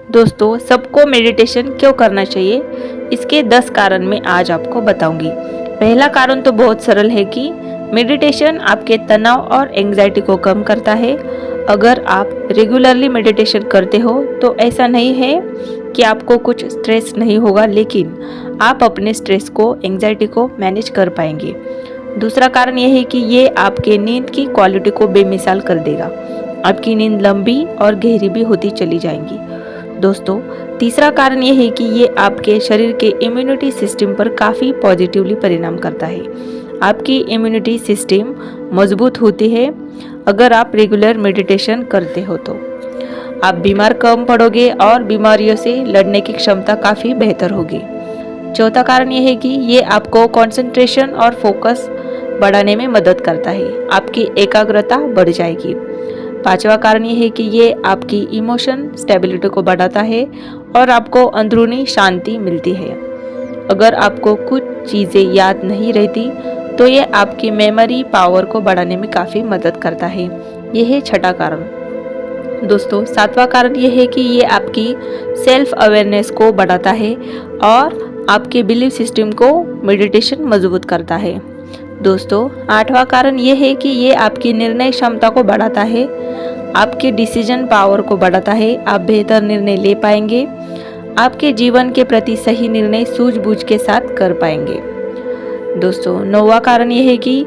दोस्तों, सबको मेडिटेशन क्यों करना चाहिए, इसके 10 कारण मैं आज आपको बताऊंगी। पहला कारण तो बहुत सरल है कि मेडिटेशन आपके तनाव और एंग्जाइटी को कम करता है। अगर आप रेगुलरली मेडिटेशन करते हो तो ऐसा नहीं है कि आपको कुछ स्ट्रेस नहीं होगा, लेकिन आप अपने स्ट्रेस को, एंग्जाइटी को मैनेज कर पाएंगे। दूसरा कारण यह है कि ये आपके नींद की क्वालिटी को बेमिसाल कर देगा। आपकी नींद लंबी और गहरी भी होती चली जाएंगी। दोस्तों, तीसरा कारण यह है कि ये आपके शरीर के इम्यूनिटी सिस्टम पर काफ़ी पॉजिटिवली परिणाम करता है। आपकी इम्यूनिटी सिस्टम मजबूत होती है अगर आप रेगुलर मेडिटेशन करते हो तो। आप बीमार कम पड़ोगे और बीमारियों से लड़ने की क्षमता काफ़ी बेहतर होगी। चौथा कारण यह है कि ये आपको कंसंट्रेशन और फोकस बढ़ाने में मदद करता है। आपकी एकाग्रता बढ़ जाएगी। पांचवा कारण यह है कि ये आपकी इमोशन स्टेबिलिटी को बढ़ाता है और आपको अंदरूनी शांति मिलती है। अगर आपको कुछ चीज़ें याद नहीं रहती तो ये आपकी मेमोरी पावर को बढ़ाने में काफ़ी मदद करता है। यह है छठा कारण। दोस्तों, सातवां कारण यह है कि ये आपकी सेल्फ अवेयरनेस को बढ़ाता है और आपके बिलीफ सिस्टम को मेडिटेशन मजबूत करता है। दोस्तों, आठवां कारण यह है कि ये आपकी निर्णय क्षमता को बढ़ाता है, आपके डिसीजन पावर को बढ़ाता है। आप बेहतर निर्णय ले पाएंगे, आपके जीवन के प्रति सही निर्णय सूझबूझ के साथ कर पाएंगे। दोस्तों, नौवां कारण यह है कि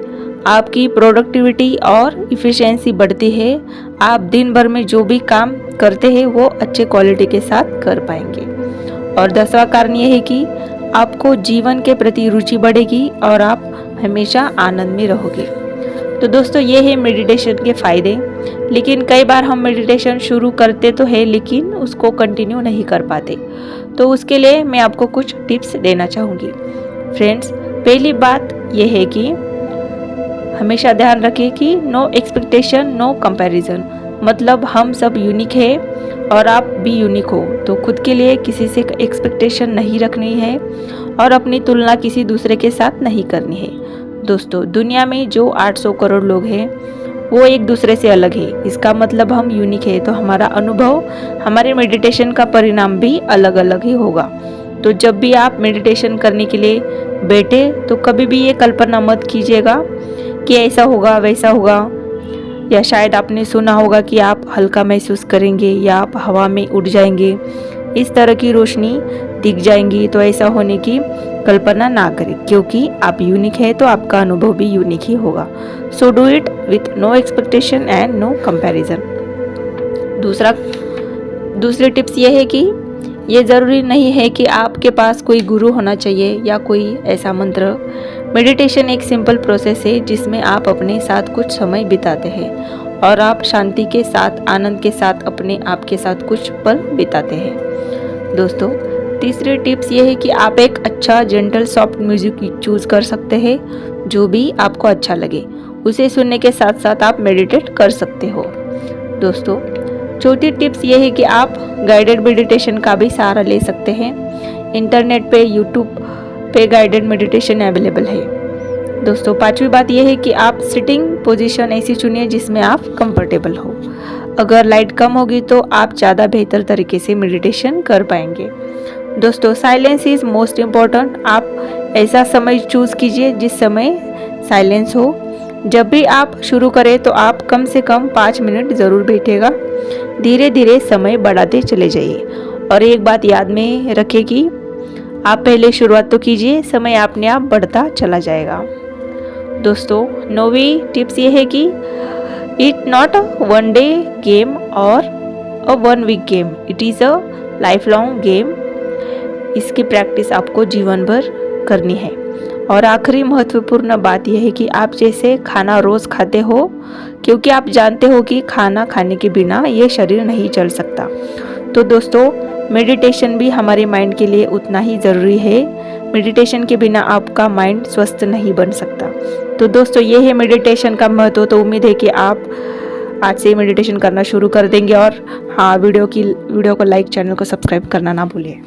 आपकी प्रोडक्टिविटी और इफ़िशियंसी बढ़ती है। आप दिन भर में जो भी काम करते हैं वो अच्छे क्वालिटी के साथ कर पाएंगे। और 10वां कारण यह है कि आपको जीवन के प्रति रुचि बढ़ेगी और आप हमेशा आनंद में रहोगे। तो दोस्तों, ये है मेडिटेशन के फ़ायदे। लेकिन कई बार हम मेडिटेशन शुरू करते तो है लेकिन उसको कंटिन्यू नहीं कर पाते। तो उसके लिए मैं आपको कुछ टिप्स देना चाहूँगी। फ्रेंड्स, पहली बात यह है कि हमेशा ध्यान रखें कि नो एक्सपेक्टेशन नो कंपैरिजन। मतलब हम सब यूनिक है और आप भी यूनिक हो, तो खुद के लिए किसी से एक्सपेक्टेशन नहीं रखनी है और अपनी तुलना किसी दूसरे के साथ नहीं करनी है। दोस्तों, दुनिया में जो 800 करोड़ लोग हैं वो एक दूसरे से अलग है। इसका मतलब हम यूनिक है, तो हमारा अनुभव, हमारे मेडिटेशन का परिणाम भी अलग अलग ही होगा। तो जब भी आप मेडिटेशन करने के लिए बैठे तो कभी भी ये कल्पना मत कीजिएगा कि ऐसा होगा वैसा होगा, या शायद आपने सुना होगा कि आप हल्का महसूस करेंगे या आप हवा में उड़ जाएंगे, इस तरह की रोशनी दिख जाएंगी। तो ऐसा होने की कल्पना ना करें, क्योंकि आप यूनिक है तो आपका अनुभव भी यूनिक ही होगा। So do it with no expectation and no comparison. दूसरी टिप्स ये है कि ये ज़रूरी नहीं है कि आपके पास कोई गुरु होना चाहिए या कोई ऐसा मंत्र। मेडिटेशन एक सिंपल प्रोसेस है जिसमें आप अपने साथ कुछ समय बिताते हैं और आप शांति के साथ, आनंद के साथ अपने आप के साथ कुछ पल बिताते हैं। दोस्तों, तीसरी टिप्स ये है कि आप एक अच्छा जेंटल सॉफ्ट म्यूजिक चूज़ कर सकते हैं, जो भी आपको अच्छा लगे उसे सुनने के साथ साथ आप मेडिटेट कर सकते हो। दोस्तों, चौथी टिप्स ये है कि आप गाइडेड मेडिटेशन का भी सहारा ले सकते हैं। इंटरनेट पे, यूट्यूब पे गाइडेड मेडिटेशन अवेलेबल है। दोस्तों, पांचवी बात यह है कि आप सिटिंग पोजीशन ऐसी चुनिए जिसमें आप कंफर्टेबल हो। अगर लाइट कम होगी तो आप ज़्यादा बेहतर तरीके से मेडिटेशन कर पाएंगे। दोस्तों, साइलेंस इज़ मोस्ट इम्पॉर्टेंट। आप ऐसा समय चूज़ कीजिए जिस समय साइलेंस हो। जब भी आप शुरू करें तो आप कम से कम 5 मिनट ज़रूर बैठेगा। धीरे धीरे समय बढ़ाते चले जाइए। और एक बात याद में रखें कि आप पहले शुरुआत तो कीजिए, समय अपने आप बढ़ता चला जाएगा। दोस्तों, 9वीं टिप्स ये है कि it not a one day game और a one week game, it is a life long game. इसकी प्रैक्टिस आपको जीवन भर करनी है। और आखिरी महत्वपूर्ण बात यह है कि आप जैसे खाना रोज़ खाते हो, क्योंकि आप जानते हो कि खाना खाने के बिना ये शरीर नहीं चल सकता। तो दोस्तों, मेडिटेशन भी हमारे माइंड के लिए उतना ही ज़रूरी है। मेडिटेशन के बिना आपका माइंड स्वस्थ नहीं बन सकता। तो दोस्तों, ये है मेडिटेशन का महत्व। तो उम्मीद है कि आप आज से मेडिटेशन करना शुरू कर देंगे। और हाँ, वीडियो को लाइक, चैनल को सब्सक्राइब करना ना भूलिए।